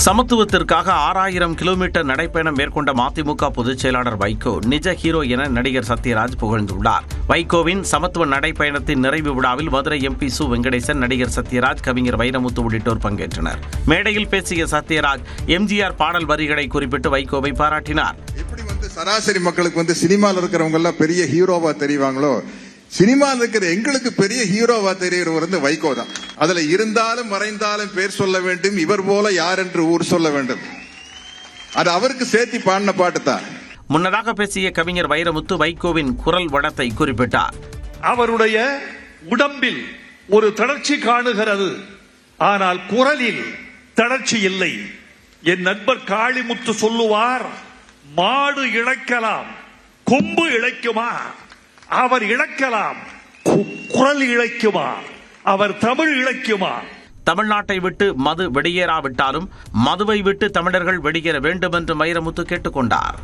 சமத்துவத்திற்காக 6000 kilometre நடைப்பயணம் மேற்கொண்ட மதிமுக பொதுச் செயலாளர் வைகோ நிஜ ஹீரோ என நடிகர் சத்யராஜ் புகழ்ந்துள்ளார். வைகோவின் சமத்துவ நடைப்பயணத்தின் நிறைவு விழாவில் மதுரை எம்பி சு வெங்கடேசன், நடிகர் சத்யராஜ், கவிஞர் வைரமுத்து உள்ளிட்டோர் பங்கேற்றனர். மேடையில் பேசிய சத்யராஜ் எம்ஜிஆர் பாடல் வரிகளை குறிப்பிட்டு வைகோவை பாராட்டினார். சராசரி மக்களுக்கு சினிமாவில் இருக்கிறவங்க எல்லாம் பெரிய ஹீரோவா தெரிவாங்களோ, சினிமாவில் இருக்கிற எங்களுக்கு பெரிய ஹீரோவா தெரியறவர் வைகோ தான். அதுல இருந்தாலும் மறைந்தாலும் பேர் சொல்ல வேண்டும், இவர் போல யார் என்று ஊர் சொல்ல வேண்டும். அது அவருக்கு சேர்த்தி பாடின பாட்டு தான். முன்னதாக பேசிய கவிஞர் வைரமுத்து வைகோவின் குரல் வளத்தை குறிப்பிட்டார். அவருடைய உடம்பில் ஒரு தளர்ச்சி காணுகிறது, ஆனால் குரலில் தளர்ச்சி இல்லை. என் நண்பர் காளிமுத்து சொல்லுவார், மாடு இழைக்கலாம், கொம்பு இழைக்குமா? அவர் இழக்கலாம், குரல் இழைக்குமா? அவர் தமிழ் இழைக்குமா? தமிழ்நாட்டை விட்டு மது வெளியேறாவிட்டாலும் மதுவை விட்டு தமிழர்கள் வெளியேற வேண்டும் என்று வைரமுத்து கேட்டுக்கொண்டார்.